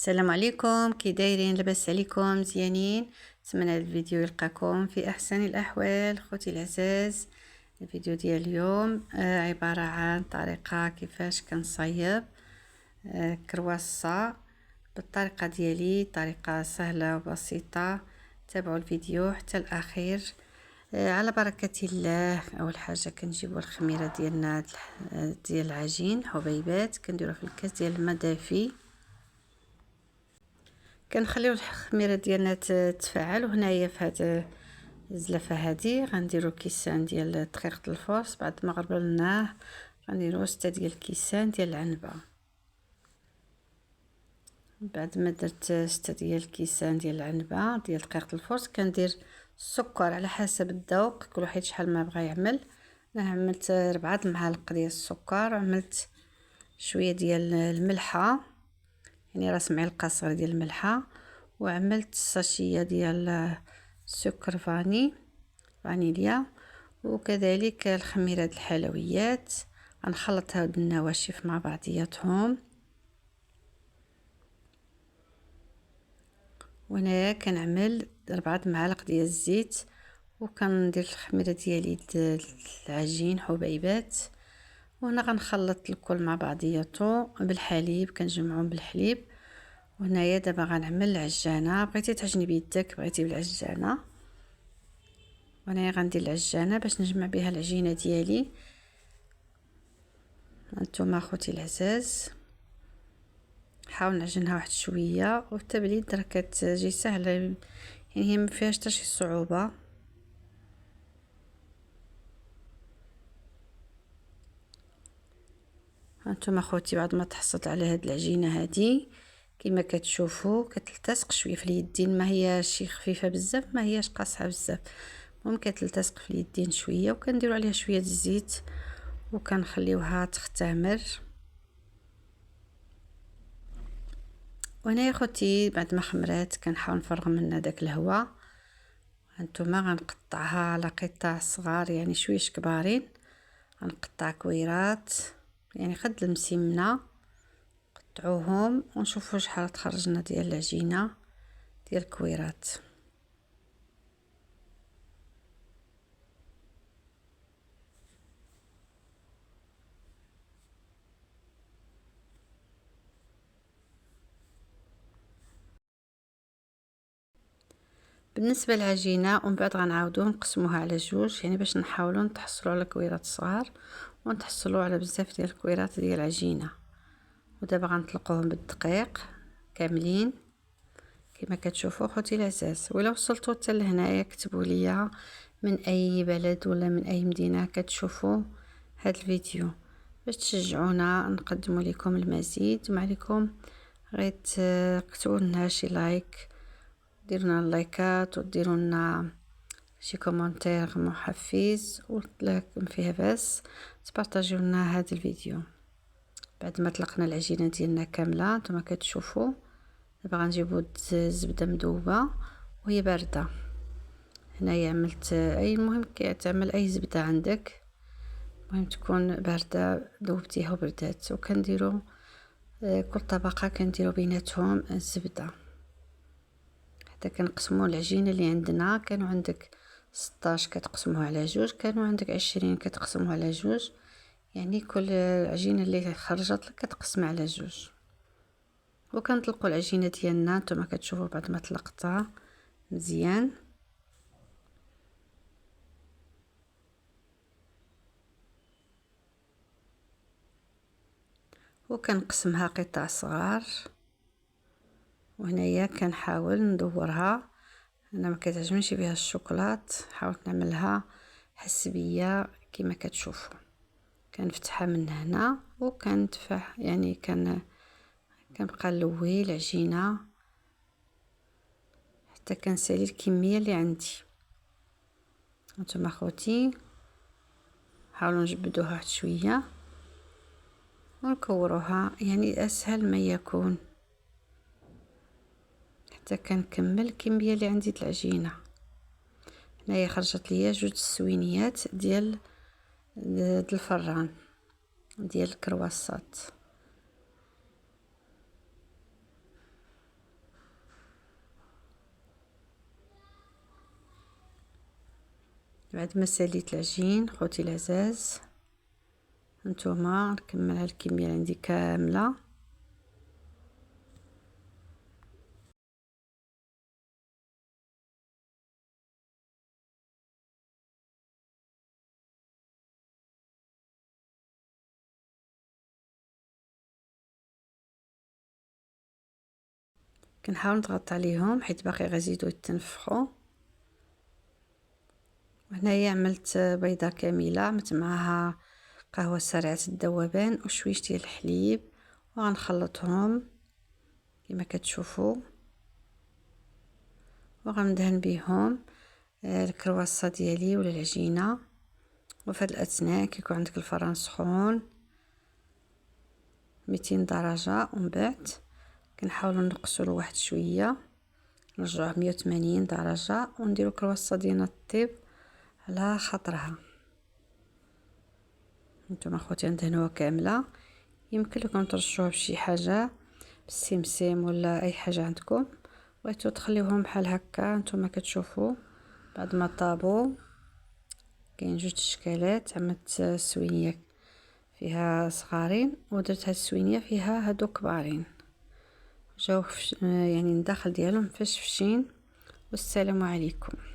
السلام عليكم، كي دايرين؟ لاباس عليكم؟ مزيانين؟ نتمنى هذا الفيديو يلقاكم في احسن الاحوال. خوتي العزاز، الفيديو ديال اليوم عباره عن طريقه كيفاش كنصايب كرواسه بالطريقه ديالي، طريقه سهله وبسيطه. تابعوا الفيديو حتى الاخير. على بركه الله. اول حاجه كنجيبوا الخميره ديالنا ديال العجين حبيبات، كنديروها في الكاس ديال الماء دافي، كنخليو الخميره ديالنا تتفاعل. وهنايا في هذا الزلافه هذه غنديروا كيسان ديال دقيق الفورس. بعد ما غربلناه غنديروا 6 ديال الكيسان ديال العنبه. بعد ما درت 6 ديال الكيسان ديال العنبه ديال دقيق الفورس، كندير السكر على حسب الذوق، كل واحد شحال ما بغى يعمل. انا عملت 4 المعالق ديال السكر، عملت شويه ديال الملحه، يعني راس معلقه صغيره ديال الملحه، وعملت ساشيه ديال سكر فانيليا، وكذلك الخميره د الحلويات. غنخلط هاد النواشف مع بعضياتهم. وهنايا كنعمل 4 معالق ديال الزيت، وكندير الخميره ديالي العجين حبيبات. وهنا غنخلط الكل مع بعضياته بالحليب، كنجمعهم بالحليب. وهنايا دابا غنعمل العجانه، بغيتي تعجني بيدك بغيتي بالعجانه. وهنايا غندير العجانه باش نجمع بها العجينه ديالي. هانتوما اخوتي العزاز، نحاول نعجنها واحد شويه، والتبليد راه كتجي سهله، يعني هي ما فيهاش حتى شي صعوبه. هانتوما اخوتي، بعد ما تحصلت على هاد العجينه هادي كما كتشوفوا كتلتصق شويه في اليدين، ما هي شي خفيفه بزاف ما هياش قاصحه بزاف، المهم كتلتصق في اليدين شويه. وكنديروا عليها شويه الزيت وكنخليوها تختمر. وانا يا خوتي بعد ما خمرات كنحاول نفرغ منها داك الهواء. هانتوما غنقطعها على قطع صغار، يعني شويش كبارين. غنقطع كويرات، يعني قد المسمنه، قطعوهم ونشوفوا شحال تخرجنا ديال العجينه ديال الكويرات. بالنسبه للعجينه ومن بعد غنعاودو نقسموها على جوج، يعني باش نحاولوا نتحصلوا على كويرات صغار ونتحصلوا على بزاف ديال الكويرات ديال العجينه. ودابا غنطلقوهم بالدقيق كاملين كما كتشوفوا خوتي العزاز. ولا وصلتوا حتى لهنايا كتبوا لي من اي بلد ولا من اي مدينه كتشوفوا هذا الفيديو، باش تشجعونا نقدموا لكم المزيد. وما عليكم غير تكتبوا لنا شي لايك، ديروا لنا اللايكات وديروا لنا شي كومونتير محفز ولكم فيها بس تبارطاجيو لنا هذا الفيديو. بعد ما طلقنا العجينه ديالنا كامله نتوما كتشوفوا، دابا غنجيبو الزبده مذوبه وهي بارده. هنايا عملت اي، المهم كتعمل اي زبده عندك، المهم تكون بارده ذوبتيها وبردات. وكنديروا كل طبقه كنديروا بيناتهم الزبده حتى كنقسموا العجينه اللي عندنا. كانوا عندك 16 كتقسموها على جوج، كانوا عندك 20 كتقسموها على جوج، يعني كل عجينه اللي خرجت لك كتقسم على جوج. وكنطلقوا العجينه ديالنا نتوما كتشوفوا بعد ما طلقتها مزيان. وكنقسمها قطع صغار. وهنايا كنحاول ندورها، انا ما كتعجبنيش بها الشوكولات، حاولت نعملها حسبيه كما كتشوفوا. كنفتحها من هنا وكنتفح، يعني كنبقى نلوي العجينه حتى كنسالي الكميه اللي عندي. هانتوما اخوتي حاولوا نجبدوها واحد شويه ونكوروها، يعني اسهل ما يكون حتى كنكمل الكميه اللي عندي د العجينه. هنايا خرجت ليا جوج سوينيات ديال الفران ديال الكرواسات. بعد ما ساليت العجين خوتي العزاز، هانتوما نكمل على الكميه اللي عندي كامله. كنحاول نضغط عليهم حيت باقي غيزيدو يتنفخوا. وهنايا عملت بيضه كامله، عملت معاها قهوه سريعه الذوبان وشويش ديال الحليب، وغنخلطهم كما كتشوفوا، وغندهن بهم الكرواسه ديالي ولا العجينه. وفي هاد الاثناء كيكون عندك الفران سخون 200 درجه، ومن بعد كنحاولوا نقصوا له واحد شويه، نرجعوه 180 درجه، ونديروا الكرواسه ديالنا طيب على خاطرها. نتوما اخوتي ندهنوها كامله. يمكن لكم ترشوها بشي حاجه، بالسمسم ولا اي حاجه عندكم، بغيتو تخليوهم بحال هكا. نتوما كتشوفوا بعد ما طابوا كاين جوج اشكالات. عملت سوينيه فيها صغارين، ودرت هاد السوينيه فيها هادو كبارين، جاو يعني الداخل ديالهم فشفشين. والسلام عليكم.